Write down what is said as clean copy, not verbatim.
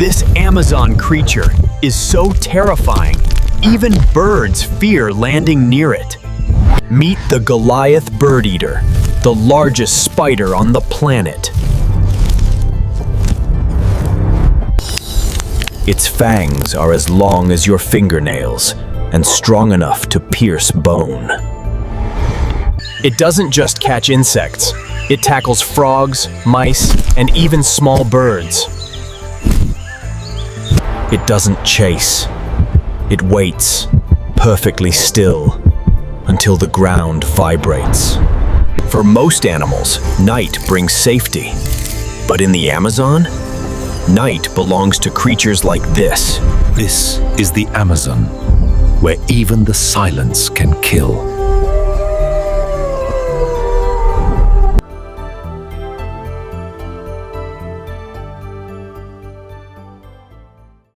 This Amazon creature is so terrifying, even birds fear landing near it. Meet the Goliath bird eater, the largest spider on the planet. Its fangs are as long as your fingernails and strong enough to pierce bone. It doesn't just catch insects. It tackles frogs, mice, and even small birds. It doesn't chase. It waits, perfectly still, until the ground vibrates. For most animals, night brings safety. But in the Amazon, night belongs to creatures like this. This is the Amazon, where even the silence can kill.